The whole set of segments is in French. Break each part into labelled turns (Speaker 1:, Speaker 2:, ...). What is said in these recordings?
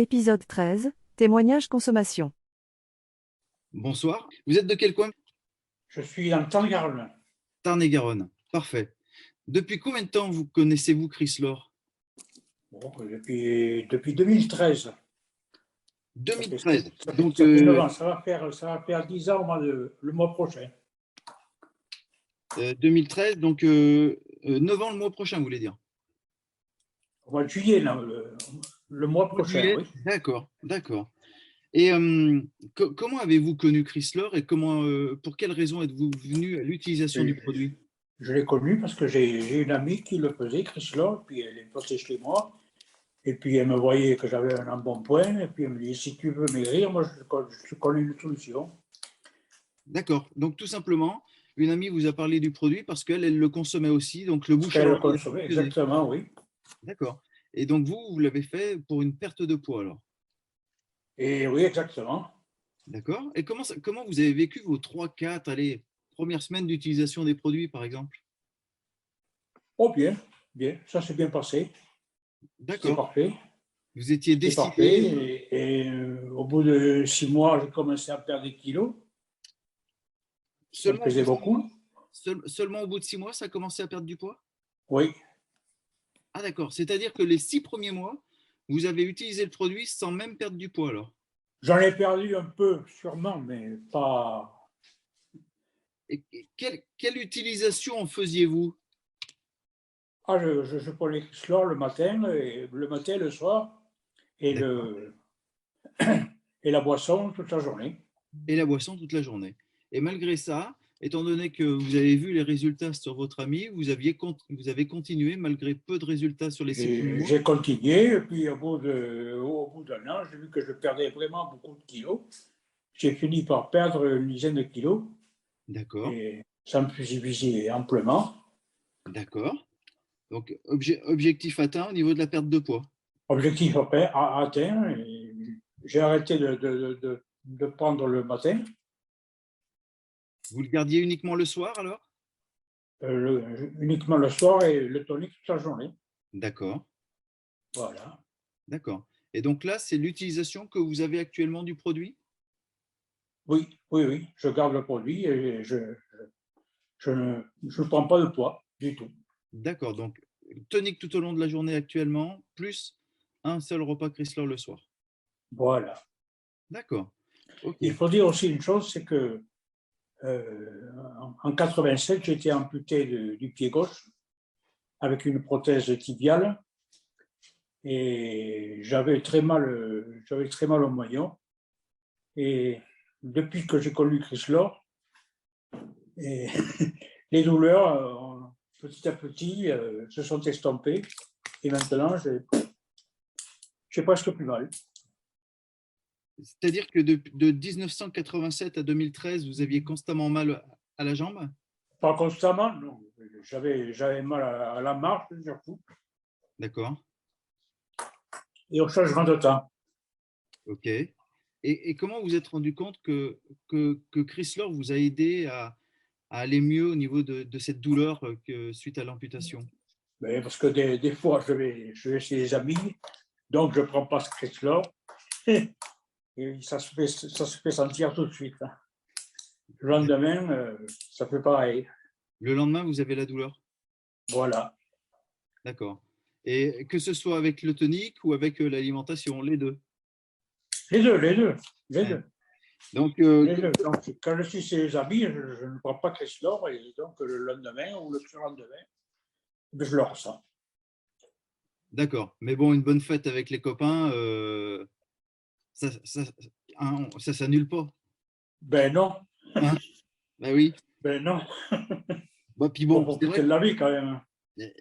Speaker 1: Épisode 13, témoignage consommation.
Speaker 2: Bonsoir. Vous êtes de quel coin?
Speaker 3: Je suis dans le Tarn-et-Garonne.
Speaker 2: Tarn-et-Garonne. Parfait. Depuis combien de temps vous connaissez-vous Chryslor?
Speaker 3: Bon, depuis 2013.
Speaker 2: 2013.
Speaker 3: Donc, ça fait 9 ans. Ça va faire 10 ans le mois prochain.
Speaker 2: 2013, donc 9 ans le mois prochain, vous voulez dire?
Speaker 3: Au mois de juillet, là, le mois prochain,
Speaker 2: Juillet.
Speaker 3: oui.
Speaker 2: D'accord, d'accord. Et comment avez-vous connu Chryslor et pour quelle raison êtes-vous venu à l'utilisation du produit?
Speaker 3: Je l'ai connu parce que j'ai une amie qui le faisait, Chryslor, puis elle est passée chez moi. Et puis elle me voyait que j'avais un embonpoint, et puis elle me dit, si tu veux maigrir, moi je connais une solution.
Speaker 2: D'accord. Donc tout simplement, une amie vous a parlé du produit parce qu'elle le consommait aussi, donc le bouche à
Speaker 3: Elle le
Speaker 2: oreille.
Speaker 3: consommait, exactement, oui.
Speaker 2: D'accord. Et donc vous l'avez fait pour une perte de poids alors?
Speaker 3: Et oui, exactement.
Speaker 2: D'accord. Et comment vous avez vécu vos 3, 4, allez, premières semaines d'utilisation des produits, par exemple?
Speaker 3: Oh bien, bien, ça s'est bien passé. C'est
Speaker 2: D'accord.
Speaker 3: parfait.
Speaker 2: Vous étiez
Speaker 3: C'est
Speaker 2: décidé.
Speaker 3: parfait. Et au bout de 6 mois, j'ai commencé à perdre des kilos. Ça me pesait beaucoup.
Speaker 2: Seulement au bout de 6 mois, ça a commencé à perdre du poids?
Speaker 3: Oui,
Speaker 2: Ah d'accord. C'est-à-dire que les 6 premiers mois, vous avez utilisé le produit sans même perdre du poids alors?
Speaker 3: j'en ai perdu un peu, sûrement, mais pas.
Speaker 2: Et quelle utilisation en faisiez-vous?
Speaker 3: Ah, je prenais Chlore le matin, le soir, et,
Speaker 2: D'accord.
Speaker 3: et la boisson toute la journée.
Speaker 2: Et la boisson toute la journée. Et malgré ça, étant donné que vous avez vu les résultats sur votre ami, vous avez continué malgré peu de résultats sur les 6 premiers mois?
Speaker 3: J'ai continué, et puis au bout d'un an, j'ai vu que je perdais vraiment beaucoup de kilos. J'ai fini par perdre une dizaine de kilos,
Speaker 2: D'accord,
Speaker 3: et ça me suffisait amplement.
Speaker 2: d'accord. Donc, objectif atteint au niveau de la perte de poids.
Speaker 3: Objectif atteint, et j'ai arrêté de prendre le matin,
Speaker 2: Vous le gardiez uniquement le soir alors?
Speaker 3: uniquement le soir et le tonique toute la journée.
Speaker 2: D'accord,
Speaker 3: Voilà.
Speaker 2: d'accord. Et donc là, c'est l'utilisation que vous avez actuellement du produit?
Speaker 3: Oui, oui, oui, je garde le produit et je ne prends pas de poids du tout.
Speaker 2: D'accord, donc tonique tout au long de la journée actuellement, plus un seul repas Chrysler le soir.
Speaker 3: Voilà.
Speaker 2: D'accord, ok.
Speaker 3: Il faut dire aussi une chose, c'est que en 87, j'ai été amputé du pied gauche avec une prothèse tibiale et j'avais très mal au moignon. Et depuis que j'ai connu Chrysler, et les douleurs, petit à petit, se sont estompées. Et maintenant, j'ai presque plus mal.
Speaker 2: C'est-à-dire que de 1987 à 2013, vous aviez constamment mal à la jambe?
Speaker 3: Pas constamment, non. J'avais mal à la marche, surtout,
Speaker 2: D'accord,
Speaker 3: et au changement de temps.
Speaker 2: ok. Et comment vous êtes rendu compte que Chrysler vous a aidé à aller mieux au niveau de cette douleur suite à l'amputation?
Speaker 3: Mais parce que des fois, je vais chez les amis, donc je ne prends pas ce Chrysler, et ça se fait sentir tout de suite. Le lendemain, ça fait pareil.
Speaker 2: Le lendemain, vous avez la douleur?
Speaker 3: Voilà.
Speaker 2: D'accord. Et que ce soit avec le tonique ou avec l'alimentation, les deux?
Speaker 3: Les deux, les deux, les
Speaker 2: Ouais.
Speaker 3: deux.
Speaker 2: Donc,
Speaker 3: Les deux. Donc, quand je suis chez les amis, je ne prends pas Chrysler, et donc le lendemain ou le surlendemain, je le ressens.
Speaker 2: d'accord. Mais bon, une bonne fête avec les copains, ça, ça, ça s'annule pas.
Speaker 3: Ben non,
Speaker 2: Hein? Ben oui.
Speaker 3: ben non.
Speaker 2: Bah, puis
Speaker 3: Il faut
Speaker 2: bon, c'est
Speaker 3: profiter
Speaker 2: vrai.
Speaker 3: de la vie quand même.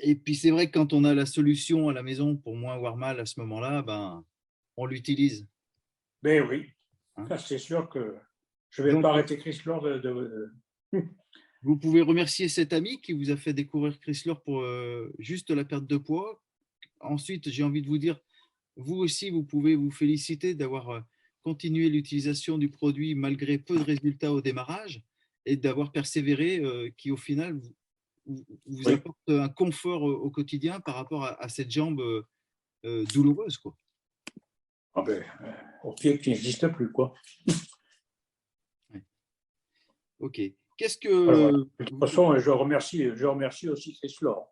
Speaker 2: Et puis c'est vrai que quand on a la solution à la maison pour moins avoir mal à ce moment-là, ben, on l'utilise.
Speaker 3: Ben oui,
Speaker 2: Hein.
Speaker 3: c'est sûr que je ne vais
Speaker 2: Donc,
Speaker 3: pas arrêter Chrysler
Speaker 2: vous pouvez remercier cet ami qui vous a fait découvrir Chrysler pour juste la perte de poids. Ensuite, j'ai envie de vous dire, vous aussi, vous pouvez vous féliciter d'avoir continué l'utilisation du produit malgré peu de résultats au démarrage et d'avoir persévéré, qui au final vous
Speaker 3: Oui.
Speaker 2: apporte un confort au quotidien par rapport à cette jambe douloureuse, quoi.
Speaker 3: Ah ben, au pied qui n'existe plus, quoi.
Speaker 2: Ok. Qu'est-ce
Speaker 3: Voilà, voilà.
Speaker 2: que
Speaker 3: De toute façon, je remercie aussi Chris-Laure.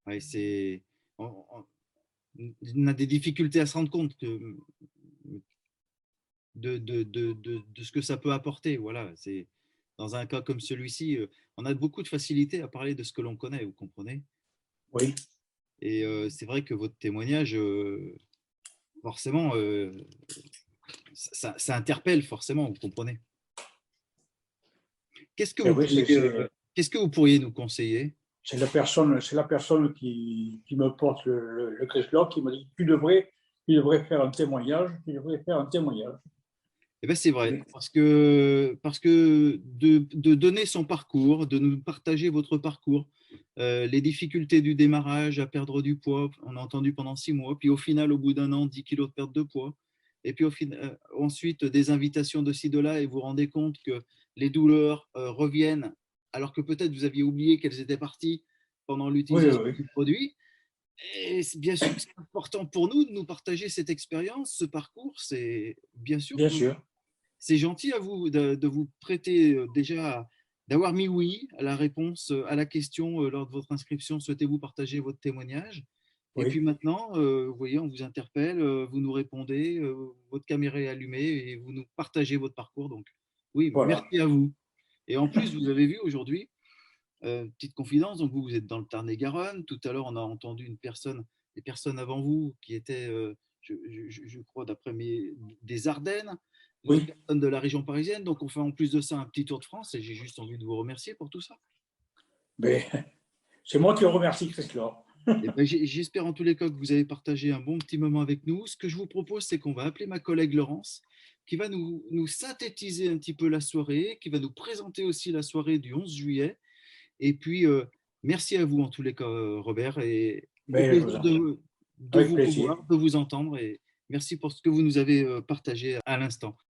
Speaker 2: ouais, on a des difficultés à se rendre compte de ce que ça peut apporter. Voilà, c'est dans un cas comme celui-ci, on a beaucoup de facilité à parler de ce que l'on connaît, vous comprenez?
Speaker 3: Oui,
Speaker 2: Et c'est vrai que votre témoignage, forcément, ça interpelle forcément, vous comprenez? Qu'est-ce que
Speaker 3: et
Speaker 2: vous
Speaker 3: oui,
Speaker 2: pourriez, qu'est-ce que vous pourriez nous conseiller?
Speaker 3: c'est la personne qui me porte le Chris-Laure qui m'a dit tu devrais faire un témoignage, tu devrais faire un témoignage.
Speaker 2: Eh ben, c'est vrai,
Speaker 3: Oui,
Speaker 2: parce que de donner son parcours, de nous partager votre parcours, les difficultés du démarrage à perdre du poids, on a entendu pendant 6 mois, puis au final, au bout d'un an, 10 kilos de perte de poids, et puis ensuite des invitations de ci, de là, et vous vous rendez compte que les douleurs reviennent, alors que peut-être vous aviez oublié qu'elles étaient parties pendant
Speaker 3: oui,
Speaker 2: l'utilisation
Speaker 3: oui,
Speaker 2: du produit. Et bien sûr que c'est important pour nous de nous partager cette expérience, ce parcours, c'est bien sûr
Speaker 3: bien
Speaker 2: que
Speaker 3: sûr.
Speaker 2: c'est gentil à vous de vous prêter déjà, d'avoir mis oui à la réponse à la question lors de votre inscription. Souhaitez-vous partager votre témoignage? Et puis
Speaker 3: Oui,
Speaker 2: maintenant, vous voyez, on vous interpelle, vous nous répondez, votre caméra est allumée et vous nous partagez votre parcours. Donc, oui,
Speaker 3: voilà.
Speaker 2: merci à vous. Et en plus, vous avez vu aujourd'hui, petite confidence, donc vous êtes dans le Tarn-et-Garonne. Tout à l'heure, on a entendu des personnes avant vous qui étaient, je crois, d'après des Ardennes, une autre
Speaker 3: Oui,
Speaker 2: personne de la région parisienne. Donc, on fait en plus de ça un petit tour de France et j'ai juste envie de vous remercier pour tout ça.
Speaker 3: mais c'est moi qui remercie Chris-Laure.
Speaker 2: Et ben, j'espère en tous les cas que vous avez partagé un bon petit moment avec nous. Ce que je vous propose, c'est qu'on va appeler ma collègue Laurence, qui va nous synthétiser un petit peu la soirée, qui va nous présenter aussi la soirée du 11 juillet. Et puis, merci à vous en tous les cas, Robert, et au
Speaker 3: Mais je vous
Speaker 2: plaisir
Speaker 3: en prie.
Speaker 2: de
Speaker 3: Avec
Speaker 2: vous
Speaker 3: plaisir.
Speaker 2: revoir, de vous entendre, et merci pour ce que vous nous avez partagé à l'instant.